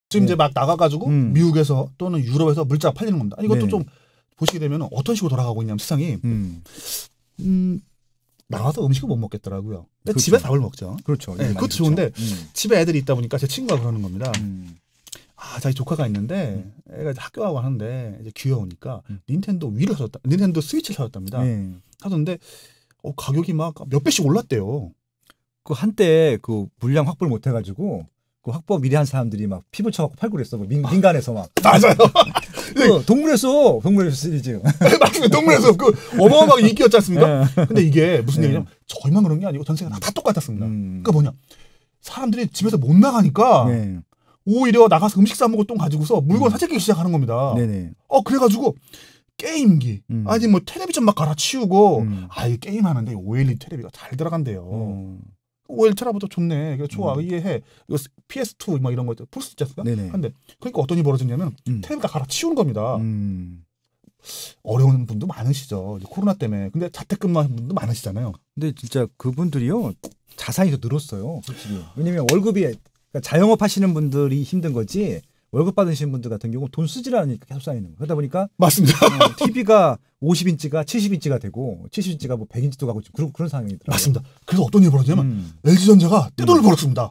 지금 이제 막 나가가지고 미국에서 또는 유럽에서 물자가 팔리는 겁니다. 이것도 좀 보시게 되면 어떤 식으로 돌아가고 있냐면 세상이 나가서 음식을 못 먹겠더라고요. 그렇죠. 집에서 밥을 먹죠. 그렇죠. 네, 그것도 좋은데 집에 애들이 있다 보니까 제 친구가 그러는 겁니다. 자기 조카가 있는데 애가 이제 학교 가고 하는데 이제 귀여우니까 닌텐도 위를 사줬다. 닌텐도 스위치를 사줬답니다. 사줬는데 가격이 막 몇 배씩 올랐대요. 그 한때 그 물량 확보를 못 해가지고 그 확보 미리 한 사람들이 막 피부 쳐갖고 팔고 그랬어. 민간에서 막. 맞아요. 그 동물에서 시리즈. 맞습니다. 동물에서 그 어마어마하게 인기였지 않습니까? 근데 이게 무슨 얘기냐면 저희만 그런 게 아니고 전 세계가 다 똑같았습니다. 그러니까 뭐냐. 사람들이 집에서 못 나가니까 오히려 나가서 음식 사 먹을 돈 가지고서 물건 사재기 시작하는 겁니다. 그래가지고 게임기 아니 뭐 텔레비전 막 갈아치우고 이 게임하는데 OLED 텔레비가 잘 들어간대요. OLED 테라보다 좋네. 그래 좋아. 이해해. 이거 PS2 막 이런 거 풀 수 있지 않습니까? 근데 그러니까 어떤 일이 벌어졌냐면 텔레비 다 갈아치우는 겁니다. 어려운 분도 많으시죠. 코로나 때문에. 근데 자택근무하는 분도 많으시잖아요. 근데 진짜 그분들이요. 자산이 더 늘었어요. 솔직히. 왜냐면 월급이 그러니까 자영업 하시는 분들이 힘든 거지 월급 받으시는 분들 같은 경우 돈 쓰질 않으니까 계속 쌓이는 거예요. 그러다 보니까 맞습니다. TV가 50인치가 70인치가 되고 70인치가 뭐 100인치도 가고 그런 상황이더라고요. 맞습니다. 그래서 어떤 일이 벌어졌냐면 LG전자가 떼돈을 벌었습니다.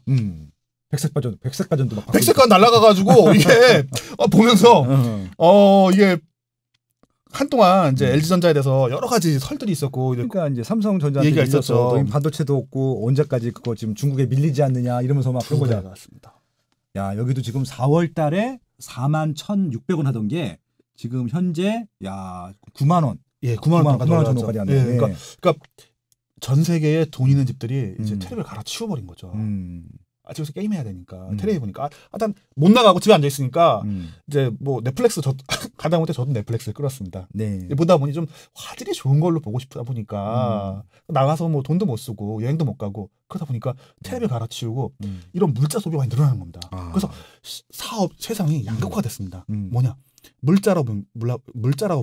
백색바전도 막 백색관 날아가가지고 이게 보면서 이게 한동안 이제 LG전자에 대해서 여러 가지 설들이 있었고 그러니까 이제 삼성전자 얘기가 있었죠. 너희 반도체도 없고 언제까지 그거 지금 중국에 밀리지 않느냐 이러면서 막 그런 거잖아. 맞습니다. 야 여기도 지금 4월 달에 41,600원 하던 게 지금 현재 9만 원. 예, 9만 원 정도까지 왔네요. 그러니까 전 세계에 돈 있는 집들이 이제 텔레비를 갈아치워 버린 거죠. 집에서 게임해야 되니까 텔레비 보니까 일단 못 나가고 집에 앉아 있으니까 이제 뭐 넷플릭스 가다 못해 저도 넷플릭스를 끌었습니다. 보다 보니 좀 화질이 좋은 걸로 보고 싶다 보니까 나가서 뭐 돈도 못 쓰고 여행도 못 가고 그러다 보니까 텔레비 갈아치우고 이런 물자 소비가 많이 늘어나는 겁니다. 그래서 사업 세상이 양극화됐습니다. 뭐냐? 물자라고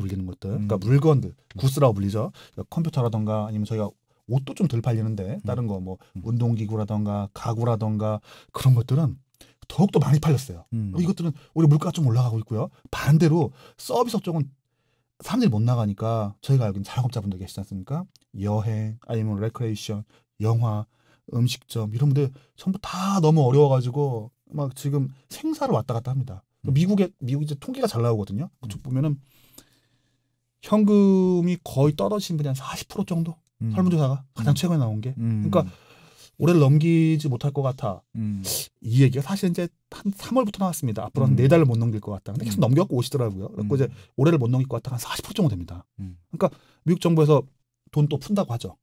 불리는 것들, 그러니까 물건들, 구스라고 불리죠. 그러니까 컴퓨터라던가 아니면 저희가 옷도 좀 덜 팔리는데 다른 거 뭐 운동기구라던가 가구라던가 그런 것들은 더욱더 많이 팔렸어요. 이것들은 오히려 물가가 좀 올라가고 있고요. 반대로 서비스 쪽은 사람들이 못 나가니까 저희가 알고 있는 자영업자분들 계시지 않습니까? 여행 아니면 레크레이션, 영화, 음식점 이런 분들 전부 다 너무 어려워가지고 막 지금 생사를 왔다 갔다 합니다. 미국 이제 통계가 잘 나오거든요. 그쪽 보면은 현금이 거의 떨어진 분이 한 40% 정도. 설문조사가 가장 최근에 나온 게 그러니까 올해를 넘기지 못할 것 같아. 이 얘기가 사실 이제 한 3월부터 나왔습니다. 앞으로 한 4달을 못 넘길 것 같다. 근데 계속 넘겨갖고 오시더라고요. 그래서 이제 올해를 못 넘길 것 같아 한 40% 정도 됩니다. 그러니까 미국 정부에서 돈 또 푼다고 하죠.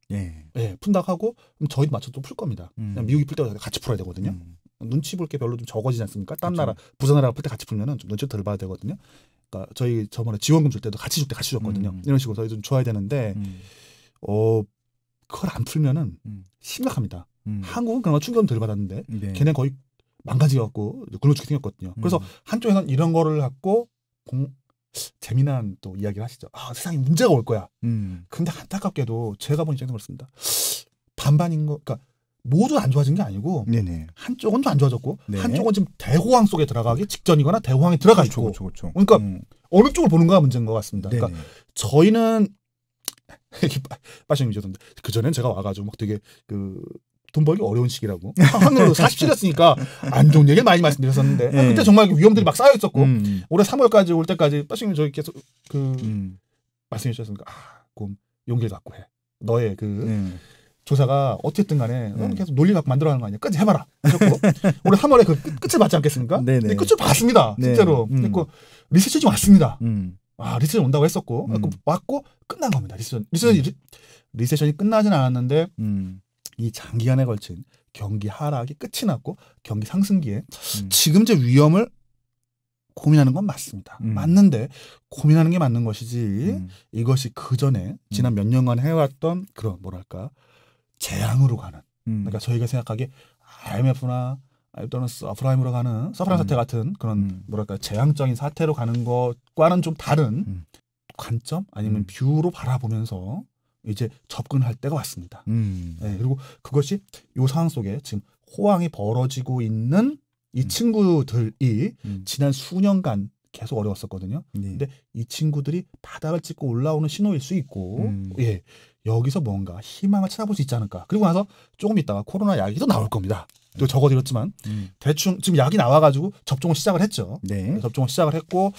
푼다고 하고 그럼 저희도 맞춰 또 풀 겁니다. 미국이 풀 때 같이 풀어야 되거든요. 눈치 볼 게 별로 좀 적어지지 않습니까? 딴 나라 부자 나라가 풀 때 같이 풀면은 좀 눈치 덜 봐야 되거든요. 그러니까 저희 저번에 지원금 줄 때도 같이 줄 때 같이 줬거든요. 이런 식으로 저희 좀 줘야 되는데 그걸 안 풀면은 심각합니다. 한국은 그나마 충격은 덜 받았는데 걔네 거의 망가지갖고 굶어 죽게 생겼거든요. 그래서 한쪽에서는 이런 거를 갖고 재미난 또 이야기를 하시죠. 세상에 문제가 올 거야. 근데 안타깝게도 제가 본 입장에서 그렇습니다. 반반인 거, 그러니까 모두 안 좋아진 게 아니고 한쪽은 좀 안 좋아졌고 한쪽은 지금 대호황 속에 들어가기 직전이거나 대호황에 들어가 있고. 그러니까 어느 쪽을 보는가가 문제인 것 같습니다. 그러니까 저희는 빠시님 주셨는데 그 전엔 제가 와가지고 막 되게 돈 벌기 어려운 시기라고 한으로 40킬이었으니까 안 좋은 얘기를 많이 말씀드렸었는데 그때 정말 위험들이 막 쌓여 있었고 올해 3월까지 올 때까지 빠시님 저희 계속 말씀해 주셨으니까 그럼 용기를 갖고 해. 너의 조사가 어쨌든 간에 너는 계속 논리 갖고 만들어가는 거 아니야. 끝까지 해봐라. 하셨고 올해 3월에 그 끝을 봤지 않겠습니까? 근데 끝을 봤습니다. 실제로. 그리고 리세션이 왔습니다. 리세션이 온다고 했었고 왔고 끝난 겁니다. 리세션이 끝나진 않았는데 이 장기간에 걸친 경기 하락이 끝이 났고 경기 상승기에 지금 이제 위험을 고민하는 건 맞습니다. 맞는데 고민하는 게 맞는 것이지 이것이 그 전에 지난 몇 년간 해왔던 그런 뭐랄까 재앙으로 가는 그러니까 저희가 생각하기에 IMF나 또는 서프라임 사태 같은 그런 뭐랄까 재앙적인 사태로 가는 것과는 좀 다른 관점 아니면 뷰로 바라보면서 이제 접근할 때가 왔습니다. 네, 그리고 그것이 이 상황 속에 지금 호황이 벌어지고 있는 이 친구들이 지난 수년간 계속 어려웠었거든요. 근데 이 친구들이 바닥을 찍고 올라오는 신호일 수 있고 예, 여기서 뭔가 희망을 찾아볼 수 있지 않을까. 그리고 나서 조금 있다가 코로나 약이 또 나올 겁니다. 또 적어드렸지만 대충 지금 약이 나와가지고 접종을 시작을 했죠. 네. 접종을 시작을 했고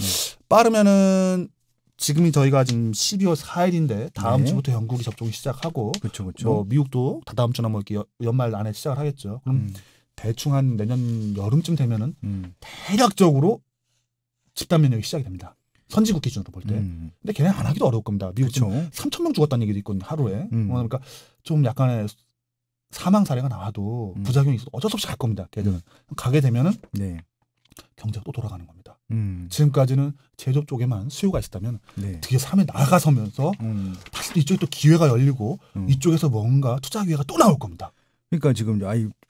빠르면은 지금이 저희가 지금 12월 4일인데 다음 네. 주부터 영국이 접종이 시작하고 그렇죠. 뭐 미국도 다다음 주나 뭐 이렇게 연말 안에 시작을 하겠죠. 그럼 대충 한 내년 여름쯤 되면은 대략적으로 집단 면역이 시작이 됩니다. 선진국 기준으로 볼 때. 근데 걔네 안 하기도 어려울 겁니다. 미국 지금 3,000명 죽었다는 얘기도 있거든요. 하루에. 그러니까 좀 약간의 사망 사례가 나와도 부작용이 있어도 어쩔 수 없이 갈 겁니다. 걔들은. 가게 되면은 네. 경제가 또 돌아가는 겁니다. 지금까지는 제조업 쪽에만 수요가 있었다면 드디어 삶에 나가서면서 다시 이쪽에 또 기회가 열리고 이쪽에서 뭔가 투자 기회가 또 나올 겁니다. 그러니까 지금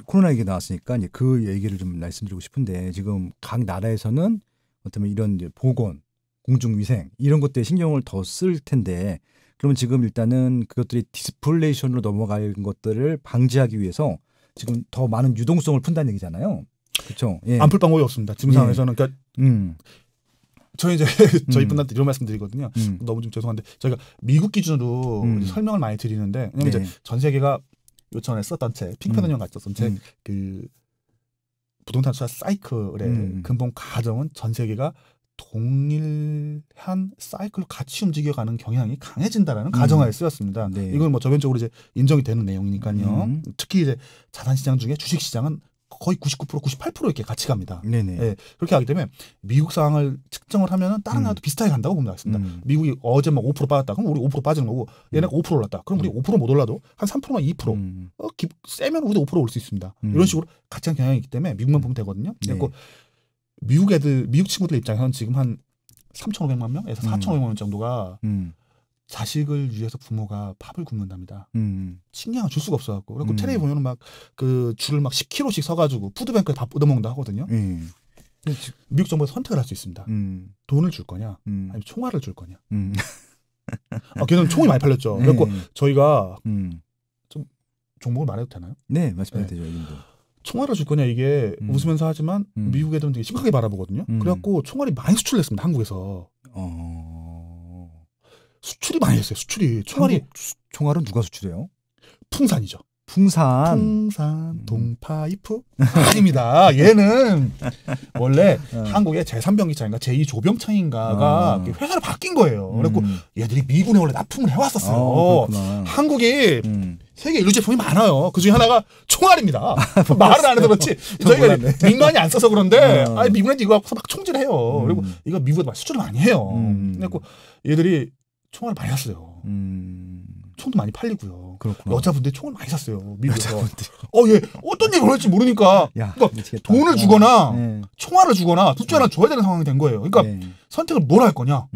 코로나 얘기 나왔으니까 이제 그 얘기를 좀 말씀드리고 싶은데 지금 각 나라에서는 어쩌면 이런 이제 보건, 공중위생 이런 것들에 신경을 더 쓸 텐데 그러면 지금 일단은 그것들이 디스플레이션으로 넘어갈 것들을 방지하기 위해서 지금 더 많은 유동성을 푼다는 얘기잖아요. 그렇죠. 예. 안 풀 방법이 없습니다. 지금 상황에서는. 그러니까 저희 이제 저희 분한테 이런 말씀드리거든요. 너무 좀 죄송한데 저희가 미국 기준으로 설명을 많이 드리는데 왜냐면 이제 전 세계가 요청에 썼던 책, 핑크패널 같이 썼던 책, 그 부동산 투자 사이클의 근본 가정은 전 세계가 동일한 사이클로 같이 움직여가는 경향이 강해진다라는 가정하에 쓰였습니다. 네. 이건 뭐 저변적으로 이제 인정이 되는 내용이니까요. 특히 이제 자산시장 중에 주식시장은 거의 99%, 98% 이렇게 같이 갑니다. 네네. 네, 그렇게 하기 때문에 미국 상황을 측정을 하면은 다른 나라도 비슷하게 간다고 보면 되겠습니다. 미국이 어제 막 5% 빠졌다. 그럼 우리 5% 빠지는 거고 얘네가 5% 올랐다. 그럼 우리 5% 못 올라도 한 3%나 2% 세면 우리도 5% 올 수 있습니다. 이런 식으로 같이 한 경향이 있기 때문에 미국만 보면 되거든요. 그리고 미국 친구들 입장에서는 지금 한 3,500만 명에서 4,500만 명 정도가 자식을 위해서 부모가 밥을 굶는답니다. 식량을 줄 수가 없어갖고. 그리고 텔레비 보면은 막 그 줄을 막 10km씩 서가지고 푸드뱅크에 밥 얻어먹는다 하거든요. 미국 정부에서 선택을 할 수 있습니다. 돈을 줄 거냐, 아니면 총알을 줄 거냐. 걔는 총이 많이 팔렸죠. 그래서 저희가 좀 종목을 말해도 되나요? 네, 말씀해도 되죠. 총알을 줄 거냐 이게 웃으면서 하지만 미국 애들은 되게 심각하게 바라보거든요. 그래갖고 총알이 많이 수출했습니다. 한국에서. 수출이 많이 했어요. 수출이. 총알은 누가 수출해요? 풍산이죠. 풍산, 동파이프? 아닙니다. 얘는 원래 한국의 제3병기차인가 제2조병창인가가 회사로 바뀐 거예요. 그래갖고 얘들이 미군에 원래 납품을 해왔었어요. 한국이 세계 인류 제품이 많아요. 그중에 하나가 총알입니다. 말을 안 해도 그렇지. 저희가 민간이 안 써서 그런데 미군한테 이거 갖고서 막 총질해요. 그리고 이거 미국에 막 수출을 많이 해요. 그래갖고 얘들이 총알을 많이 샀어요. 총도 많이 팔리고요. 그렇구나. 여자분들이 총을 많이 샀어요. 미국에서. 얘 어떤 얘기를 할지 모르니까. 그러니까 미치겠다. 돈을 주거나 총알을 주거나 둘 중에 하나 줘야 되는 상황이 된 거예요. 그러니까 선택을 뭘 할 거냐.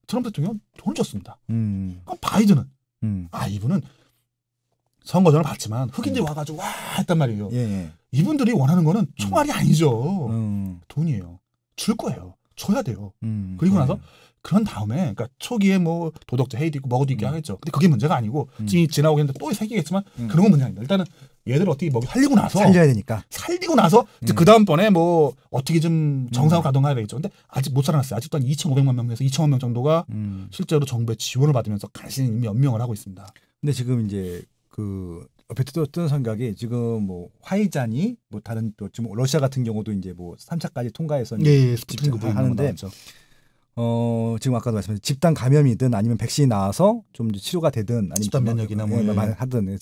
트럼프 대통령은 돈을 줬습니다. 그럼 바이든은 이분은 선거전을 봤지만 흑인들이 와가지고 와 했단 말이에요. 이분들이 원하는 거는 총알이 아니죠. 돈이에요. 줄 거예요. 줘야 돼요. 그리고 나서 그런 다음에 그러니까 초기에 뭐 도덕적 해이도 있고 뭐도 있게 하겠죠. 근데 그게 문제가 아니고 지금 지나고 있는데 또 생기겠지만 그런 건 문제가 아닙니다. 일단은 얘들 어떻게 살리고 나서 살려야 되니까. 살리고 나서 그 다음번에 뭐 어떻게 좀 정상으로 가동해야 되겠죠. 근데 아직 못 살아났어요. 아직도 한 2,500만 명에서 2,000만 명 정도가 실제로 정부의 지원을 받으면서 간신히 이미 연명을 하고 있습니다. 근데 지금 이제 그 옆에 뜨는 생각이 지금 뭐 화이자니 뭐 다른 또 지금 러시아 같은 경우도 이제 뭐 3차까지 통과해서 스푸트니크 하는데 지금 아까도 말씀하신 집단 감염이든 아니면 백신이 나와서 좀 치료가 되든 아니면 집단 면역이나 뭐 하든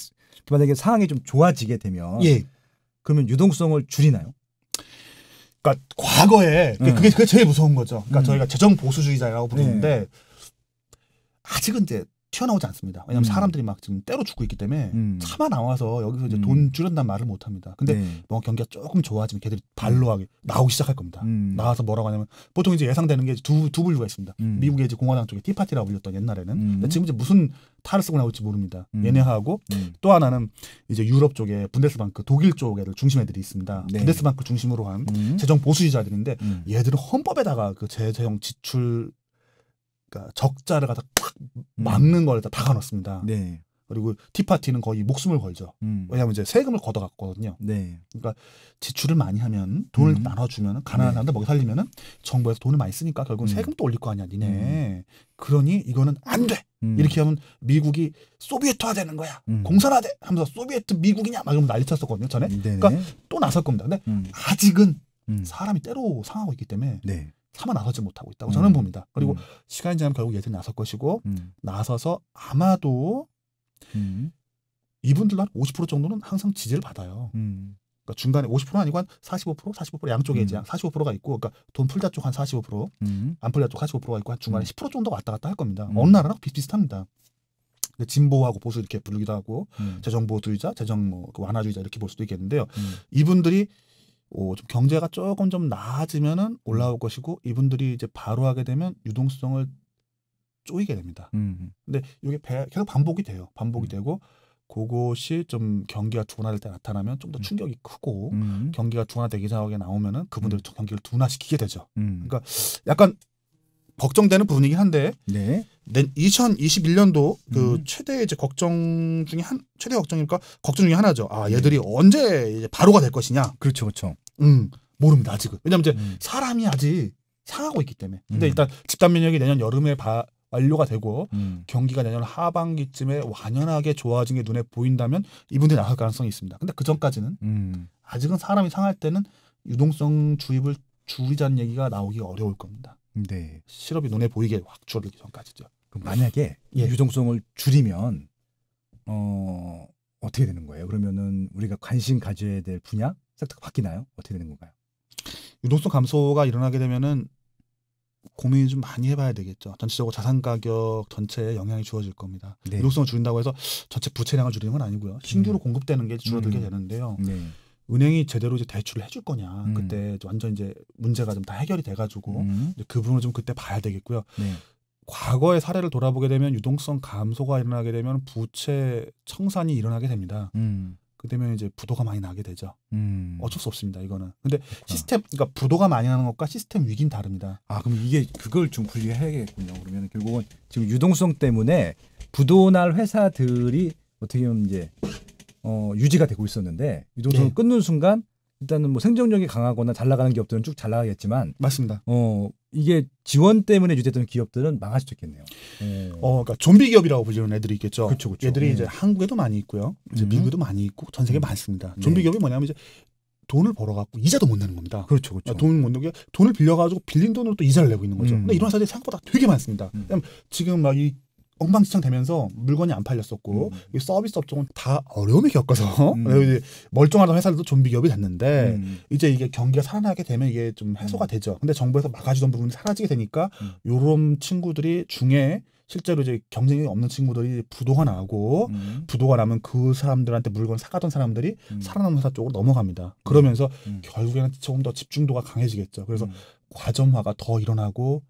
만약에 상황이 좀 좋아지게 되면 그러면 유동성을 줄이나요? 그러니까 과거에 그게 제일 무서운 거죠. 그러니까 저희가 재정 보수주의자라고 부르는데 아직은 이제 튀어나오지 않습니다. 왜냐하면 사람들이 막 지금 때로 죽고 있기 때문에 차마 나와서 여기서 이제 돈 줄였단 말을 못 합니다. 근데 뭐 경기가 조금 좋아지면 걔들이 발로 나오기 시작할 겁니다. 나와서 뭐라고 하냐면 보통 이제 예상되는 게 두 분류가 있습니다. 미국의 이제 공화당 쪽에 티파티라고 불렸던 옛날에는 근데 지금 이제 무슨 탈을 쓰고 나올지 모릅니다. 얘네하고 또 하나는 이제 유럽 쪽에 분데스방크 독일 쪽 애들 중심 애들이 있습니다. 분데스방크 중심으로 한 재정 보수주의자들인데 얘들은 헌법에다가 그 재정 지출 그러니까 적자를 갖다 팍 막는 걸 다 박아놓습니다. 네. 그리고 티파티는 거의 목숨을 걸죠. 왜냐하면 이제 세금을 걷어갔거든요. 네. 그러니까 지출을 많이 하면 돈을 나눠주면 가난한 사람들 먹여 살리면은 정부에서 돈을 많이 쓰니까 결국은 세금도 올릴 거 아니야, 니네. 그러니 이거는 안 돼. 이렇게 하면 미국이 소비에트화 되는 거야. 공산화돼 하면서 소비에트 미국이냐 막 이러면 난리쳤었거든요, 전에. 그러니까 또 나설 겁니다. 근데 아직은 사람이 때로 상하고 있기 때문에. 네. 차마 나서지 못하고 있다고 저는 봅니다. 그리고 시간이 지나면 결국 얘들이 나설 것이고 나서서 아마도 이분들도 한 50% 정도는 항상 지지를 받아요. 그러니까 중간에 50%는 아니고 한 45%, 45% 양쪽에 이제 45%가 있고, 그러니까 돈 풀자 쪽 한 45%, 안 풀자 쪽 45%가 있고 한 중간에 10% 정도 왔다 갔다 할 겁니다. 어느 나라랑 비슷비슷합니다. 진보하고 보수 이렇게 부르기도 하고 재정 보수주의자, 재정 뭐 완화주의자 이렇게 볼 수도 있겠는데요. 이분들이 좀 경제가 조금 좀 나아지면은 올라올 것이고 이분들이 이제 바로 하게 되면 유동성을 쪼이게 됩니다. 근데 이게 계속 반복이 돼요. 반복이 되고 그것이 좀 경기가 둔화될 때 나타나면 좀 더 충격이 크고 경기가 둔화되기 전에 나오면은 그분들 경기를 둔화시키게 되죠. 그러니까 약간 걱정되는 부분이긴 한데 네. 2021년도 그 최대 이제 걱정 중에 최대 걱정이니까 걱정 중에 하나죠. 아 얘들이 언제 이제 바로가 될 것이냐. 그렇죠, 그렇죠. 모릅니다 아직은. 왜냐면 이제 사람이 아직 상하고 있기 때문에. 근데 일단 집단 면역이 내년 여름에 완료가 되고 경기가 내년 하반기쯤에 완연하게 좋아진 게 눈에 보인다면 이분들이 나설 가능성이 있습니다. 근데 그 전까지는 아직은 사람이 상할 때는 유동성 주입을 줄이자는 얘기가 나오기 어려울 겁니다. 네. 실업이 눈에 보이게 확 줄어들기 전까지죠. 그럼 만약에 유동성을 줄이면 어떻게 되는 거예요? 그러면은 우리가 관심 가져야 될 분야 싹 바뀌나요? 어떻게 되는 건가요? 유동성 감소가 일어나게 되면은 고민을 좀 많이 해봐야 되겠죠. 전체적으로 자산 가격 전체에 영향이 주어질 겁니다. 네. 유동성을 줄인다고 해서 전체 부채량을 줄이는 건 아니고요. 신규로 공급되는 게 줄어들게 되는데요. 네. 은행이 제대로 이제 대출을 해줄 거냐. 그때 완전 이제 문제가 좀 다 해결이 돼가지고 그 부분을 좀 그때 봐야 되겠고요. 네. 과거의 사례를 돌아보게 되면 유동성 감소가 일어나게 되면 부채 청산이 일어나게 됩니다. 그러면 이제 부도가 많이 나게 되죠. 어쩔 수 없습니다. 이거는. 근데 그러니까 부도가 많이 나는 것과 시스템 위기는 다릅니다. 아 그럼 이게 그걸 좀 분리해야겠군요. 그러면 결국은 지금 유동성 때문에 부도날 회사들이 어떻게 보면 이제 유지가 되고 있었는데 유동성을 네. 끊는 순간 일단은 뭐 생존력이 강하거나 잘 나가는 기업들은 쭉 잘 나가겠지만 맞습니다. 이게 지원 때문에 유지됐던 기업들은 망할 수도 있겠네요. 그러니까 좀비 기업이라고 불리는 애들이 있겠죠. 그렇죠, 그렇죠. 얘들이 이제 한국에도 많이 있고요. 이제 미국에도 많이 있고 전 세계에 많습니다. 좀비 기업이 뭐냐면 이제 돈을 벌어갖고 이자도 못 내는 겁니다. 그렇죠, 그렇죠. 돈을 못 내게 돈을 빌려가지고 빌린 돈으로 또 이자를 내고 있는 거죠. 근데 이런 사람들이 생각보다 되게 많습니다. 지금 막 이 엉망진창 되면서 물건이 안 팔렸었고 이 서비스 업종은 다 어려움을 겪어서 멀쩡하던 회사들도 좀비 기업이 됐는데 이제 이게 경기가 살아나게 되면 이게 좀 해소가 되죠. 근데 정부에서 막아주던 부분이 사라지게 되니까 이런 친구들이 중에 실제로 이제 경쟁이 없는 친구들이 부도가 나고 부도가 나면 그 사람들한테 물건 사가던 사람들이 살아남은 회사 쪽으로 넘어갑니다. 그러면서 결국에는 조금 더 집중도가 강해지겠죠. 그래서 과점화가 더 일어나고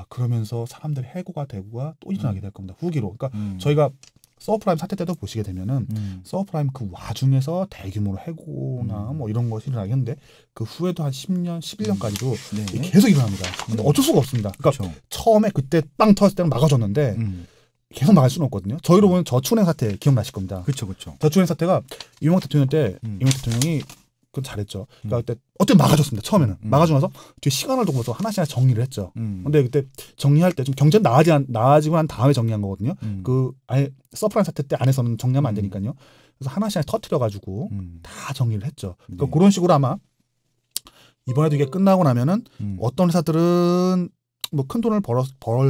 그러면서 사람들이 해고가 되고가 또 일어나게 될 겁니다. 후기로. 그러니까 저희가 서브프라임 사태 때도 보시게 되면은 서브프라임 그 와중에서 대규모로 해고나 뭐 이런 것이 일어나게 했는데 그 후에도 한 10년, 11년까지도 네. 계속 일어납니다. 근데 어쩔 수가 없습니다. 그러니까 그렇죠. 처음에 그때 빵 터졌을 때는 막아줬는데 계속 막을 수는 없거든요. 저희로 보면 저축은행 사태 기억나실 겁니다. 그렇죠, 그렇죠. 저축은행 사태가 이명박 대통령 때 이명박 대통령이 그건 잘했죠. 그러니까 그때 어떻게 막아줬습니다. 처음에는 막아주고 나서 뒤에 시간을 두고서 하나씩 정리를 했죠. 근데 그때 정리할 때 좀 경제는 나아지고 난 다음에 정리한 거거든요. 그 아예 서프라임 사태 때 안에서는 정리하면 안 되니까요. 그래서 하나씩 터트려가지고 다 정리를 했죠. 그러니까 그런 식으로 아마 이번에도 이게 끝나고 나면은 어떤 회사들은 뭐 큰 돈을 벌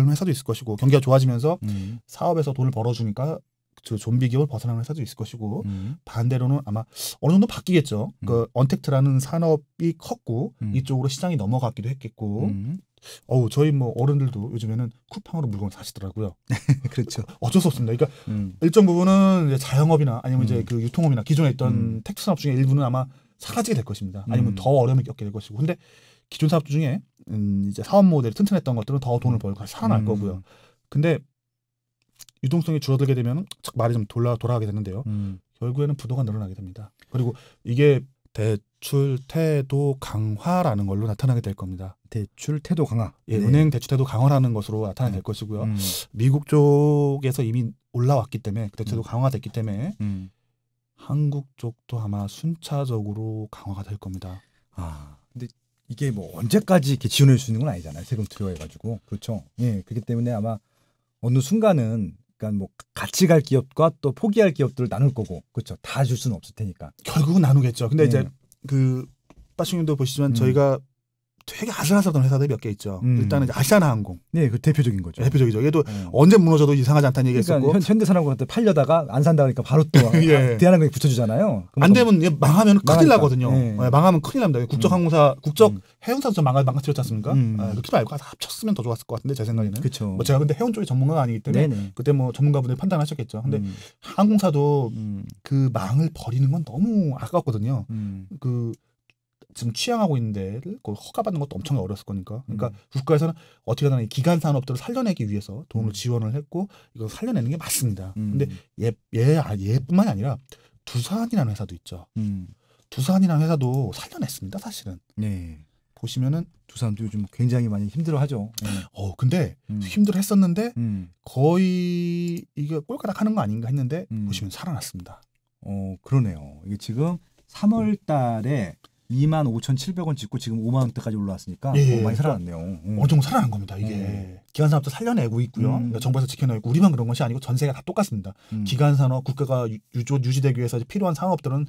회사도 있을 것이고 경기가 좋아지면서 사업에서 돈을 벌어주니까 그 좀비 기업을 벗어나는 회사도 있을 것이고 반대로는 아마 어느 정도 바뀌겠죠. 그 언택트라는 산업이 컸고 이쪽으로 시장이 넘어갔기도 했겠고 저희 뭐 어른들도 요즘에는 쿠팡으로 물건을 사시더라고요. 그렇죠. 어쩔 수 없습니다. 그러니까 일정 부분은 이제 자영업이나 아니면 이제 그 유통업이나 기존에 있던 택시 산업 중에 일부는 아마 사라지게 될 것입니다. 아니면 더 어려움을 겪게 될 것이고. 근데 기존 사업 중에 이제 사업 모델이 튼튼했던 것들은 더 돈을 벌고 살아날 거고요. 근데 유동성이 줄어들게 되면 말이 좀 돌아가게 되는데요. 결국에는 부도가 늘어나게 됩니다. 그리고 이게 대출 태도 강화라는 걸로 나타나게 될 겁니다. 대출 태도 강화. 예, 네. 은행 대출 태도 강화라는 것으로 나타나게 될 것이고요. 미국 쪽에서 이미 올라왔기 때문에 대출 태도 강화가 됐기 때문에 한국 쪽도 아마 순차적으로 강화가 될 겁니다. 근데 이게 뭐 언제까지 이렇게 지원할 수 있는 건 아니잖아요. 세금 투여해가지고. 그렇죠. 예, 그렇기 때문에 아마 어느 순간은 그러니까 뭐 같이 갈 기업과 또 포기할 기업들을 나눌 거고, 그렇죠. 다 줄 수는 없을 테니까. 결국은 나누겠죠. 근데 이제 그 빠싱님도 보시지만 저희가 되게 아슬아슬한 회사들이 몇 개 있죠. 일단은 이제 아시아나항공. 네, 그 대표적인 거죠. 대표적이죠. 얘도 언제 무너져도 이상하지 않다는 얘기했었고. 그러니까 현대산업한테 팔려다가 안 산다 그러니까 바로 또 예. 대한항공에 붙여주잖아요. 안 되면 망하면 큰일 나거든요. 예. 망하면 큰일 납니다. 국적항공사, 국적 해운사도 좀 망가뜨렸지 않습니까? 그렇게 말고 합쳤으면 더 좋았을 것 같은데 제 생각에는. 그렇죠. 뭐 제가 근데 해운 쪽이 전문가가 아니기 때문에 네네. 그때 뭐 전문가분들이 판단하셨겠죠. 근데 항공사도 그 망을 버리는 건 너무 아깝거든요. 그 지금 취향하고 있는 데를 허가받는 것도 엄청 어려웠을 거니까. 그러니까 국가에서는 어떻게 하든 기간 산업들을 살려내기 위해서 돈을 지원을 했고 이걸 살려내는 게 맞습니다. 근데 얘뿐만이 아니라 두산이라는 회사도 있죠. 두산이라는 회사도 살려냈습니다, 사실은. 네. 보시면은 두산도 요즘 굉장히 많이 힘들어하죠. 네. 근데 힘들어했었는데 거의 이게 꼴까닥 하는 거 아닌가 했는데 보시면 살아났습니다. 그러네요. 이게 지금 3월달에 25,700원 찍고 지금 5만 원대까지 올라왔으니까 많이 살아났네요. 어느 정도 살아난 겁니다. 이게 기간산업도 살려내고 있고요. 그러니까 정부에서 지켜내고 우리만 그런 것이 아니고 전 세계가 다 똑같습니다. 기간산업 국가가 유지되기 위해서 필요한 산업들은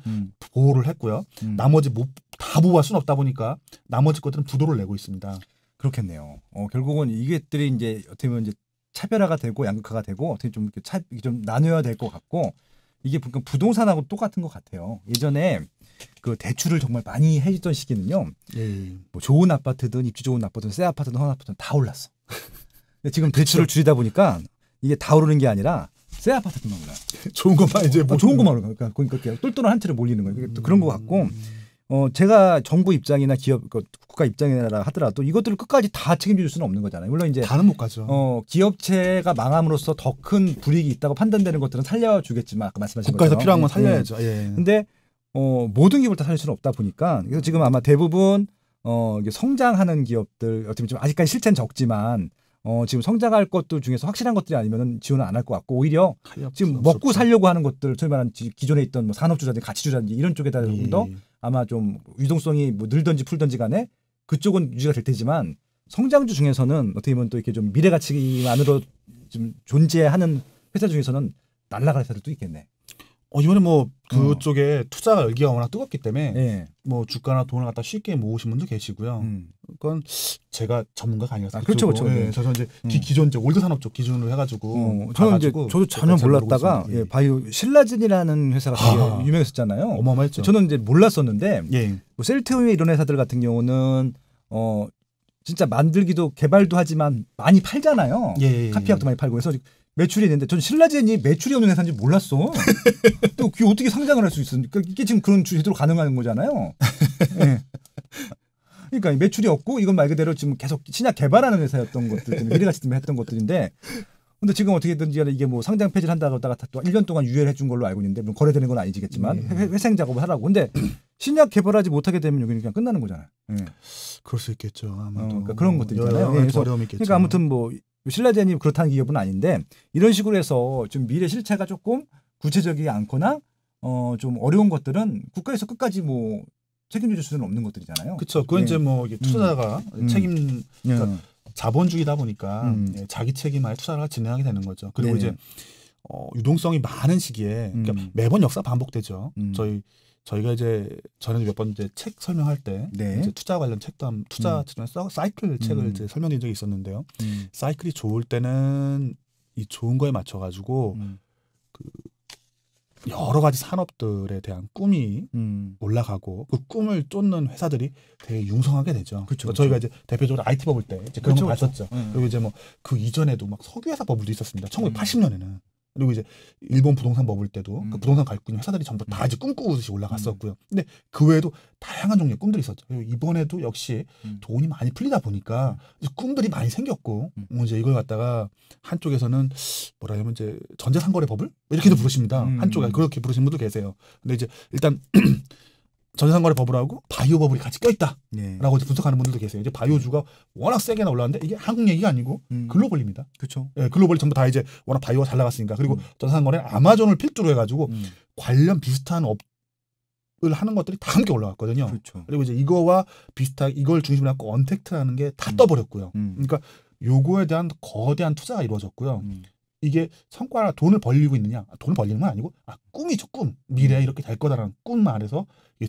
보호를 했고요. 나머지 다 보호할 수는 없다 보니까 나머지 것들은 부도를 내고 있습니다. 그렇겠네요. 결국은 이게들이 이제 어떻게 보면 이제 차별화가 되고 양극화가 되고 어떻게 좀 나눠야 될 것 같고 이게 부동산하고 똑같은 것 같아요. 예전에 그 대출을 정말 많이 해주던 시기는요. 뭐 좋은 아파트든 입지 좋은 아파트든 새 아파트든 헌 아파트든 다 올랐어. 근데 지금 대출을 줄이다 보니까 이게 다 오르는 게 아니라 새 아파트들만 올라요. 좋은 것만 이제 좋은 것만 오르는 거니까 그러니까 똘똘한 한 틀에 몰리는 거예요. 또 그런 것 같고 제가 정부 입장이나 기업 국가 입장이라 하더라도 이것들을 끝까지 다 책임질 수는 없는 거잖아요. 물론 이제 다는 못 가죠. 기업체가 망함으로써 더 큰 불이익이 있다고 판단되는 것들은 살려주겠지만 아까 말씀하신 국가에서 것처럼 필요한 건 살려야죠. 근데 모든 기업을 다 살릴 수는 없다 보니까 그래서 지금 아마 대부분 이게 성장하는 기업들 어떻게 좀 아직까지 실체는 적지만 지금 성장할 것들 중에서 확실한 것들이 아니면 지원을 안 할 것 같고 오히려 지금 먹고 살려고 하는 것들 소위 말하는 기존에 있던 뭐 산업주라든지 가치주라든지 이런 쪽에다 좀 더 아마 좀 유동성이 뭐 늘든지 풀든지 간에 그쪽은 유지가 될 테지만 성장주 중에서는 어떻게 보면 또 이렇게 좀 미래 가치만으로 좀 존재하는 회사 중에서는 날아갈 회사들도 있겠네. 이번에 뭐 그쪽에 투자가 열기가 워낙 뜨겁기 때문에 뭐 주가나 돈을 갖다 쉽게 모으신 분도 계시고요. 그건 제가 전문가가 아니라서 그렇죠. 저는 이제 기존 이제 올드 산업 쪽 기준으로 해가지고 저는 이제 저도 전혀 몰랐다가 바이오 신라진이라는 회사가 되게 유명했었잖아요. 어마어마했죠. 저는 이제 몰랐었는데 뭐 셀트리온 이런 회사들 같은 경우는 진짜 만들기도 개발도 하지만 많이 팔잖아요. 카피약도 많이 팔고 그래서 매출이 있는데 전 신라젠이 매출이 없는 회사인지 몰랐어. 또 그게 어떻게 상장을 할 수 있습니까? 이게 지금 그런 제대로 가능한 거잖아요. 그러니까 매출이 없고 이건 말 그대로 지금 계속 신약 개발하는 회사였던 것들 때문에 미래가치 때문에 했던 것들인데 근데 지금 어떻게든지 이게 뭐 상장 폐지를 한다고 하다가 또 1년 동안 유예를 해준 걸로 알고 있는데 물론 거래되는 건 아니지겠지만 회생 작업을 하라고. 근데 신약 개발하지 못하게 되면 여기는 그냥 끝나는 거잖아요. 그럴 수 있겠죠. 아마도. 그러니까 그런 것들 있잖아요. 어려움이 있겠죠. 그러니까 아무튼 뭐 신라젠이 그렇다는 기업은 아닌데 이런 식으로 해서 좀 미래 실체가 조금 구체적이지 않거나 좀 어려운 것들은 국가에서 끝까지 뭐 책임질 수는 없는 것들이잖아요. 그렇죠. 그건 이제 뭐 이게 투자자가 책임 그러니까 자본주의다 보니까 자기 책임하에 투자를 진행하게 되는 거죠. 그리고 이제 유동성이 많은 시기에 그러니까 매번 역사 반복되죠. 저희가 이제 전에 몇 번 이제 책 설명할 때 이제 투자 관련 책도 투자 사이클 책을 이제 설명드린 적이 있었는데요. 사이클이 좋을 때는 이 좋은 거에 맞춰 가지고 그 여러 가지 산업들에 대한 꿈이 올라가고 그 꿈을 쫓는 회사들이 되게 융성하게 되죠. 그쵸, 저희가 이제 대표적으로 IT 버블 때 이제 그런 거 봤었죠. 네. 그리고 이제 뭐 그 이전에도 막 석유회사 버블도 있었습니다. 1980년에는. 그리고 이제 일본 부동산 버블 때도 그 부동산 갖고 있는 회사들이 전부 다 이제 꿈꾸듯이 올라갔었고요. 근데 그 외에도 다양한 종류의 꿈들이 있었죠. 그리고 이번에도 역시 돈이 많이 풀리다 보니까 이제 꿈들이 많이 생겼고 이제 이걸 갖다가 한쪽에서는 뭐라 하면 이제 전자상거래 버블 이렇게도 부르십니다. 한쪽에 그렇게 부르시는 분도 계세요. 근데 이제 일단 전자상거래 버블하고 바이오 버블이 같이 껴있다라고 이제 분석하는 분들도 계세요. 이제 바이오주가 워낙 세게 올랐는데 이게 한국 얘기가 아니고 글로벌입니다. 그렇죠. 예, 글로벌이 전부 다 이제 워낙 바이오가 잘 나갔으니까. 그리고 전자상거래는 아마존을 필두로 해가지고 관련 비슷한 업을 하는 것들이 다 함께 올라갔거든요. 그렇죠. 그리고 이제 이거와 비슷하게 이걸 중심으로 해서 언택트라는 게 다 떠버렸고요. 그러니까 요거에 대한 거대한 투자가 이루어졌고요. 이게 성과나 돈을 벌리고 있느냐? 돈을 벌리는 건 아니고 꿈이죠, 꿈. 미래에 이렇게 될 거다라는 꿈 안에서 이게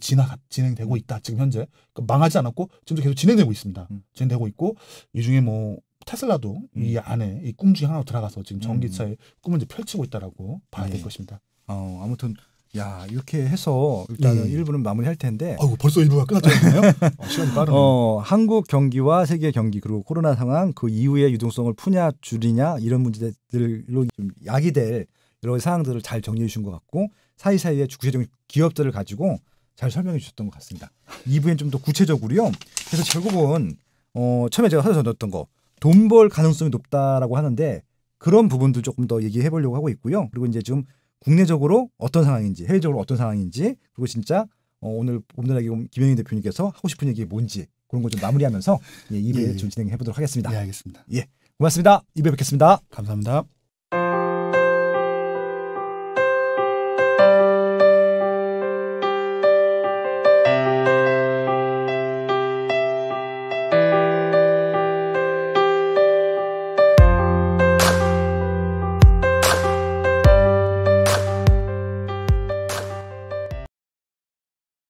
진행되고 있다. 지금 현재 그러니까 망하지 않았고 지금도 계속 진행되고 있습니다. 진행되고 있고 이 중에 뭐 테슬라도 이 안에 이 꿈 중에 하나로 들어가서 지금 전기차의 꿈을 이제 펼치고 있다라고 봐야 될 것입니다. 아무튼 야 이렇게 해서 일단은 1부는 마무리할 텐데. 벌써 1부가 끝났잖아요. 시간이 빠르네요. 한국 경기와 세계 경기 그리고 코로나 상황 그 이후의 유동성을 푸냐 줄이냐 이런 문제들로 좀 야기될 여러 사항들을 잘 정리해 주신 것 같고 사이사이에 구체적인 기업들을 가지고 잘 설명해 주셨던 것 같습니다. 2부엔 좀 더 구체적으로요. 그래서 결국은 처음에 제가 사전에 던졌던 거 돈 벌 가능성이 높다라고 하는데 그런 부분도 조금 더 얘기해 보려고 하고 있고요. 그리고 이제 좀 국내적으로 어떤 상황인지 해외적으로 어떤 상황인지 그리고 진짜 오늘 봄나라기 김영인 대표님께서 하고 싶은 얘기 뭔지 그런 거 좀 마무리하면서 2부에 좀 진행해 보도록 하겠습니다. 네, 알겠습니다. 고맙습니다. 2부에 뵙겠습니다. 감사합니다.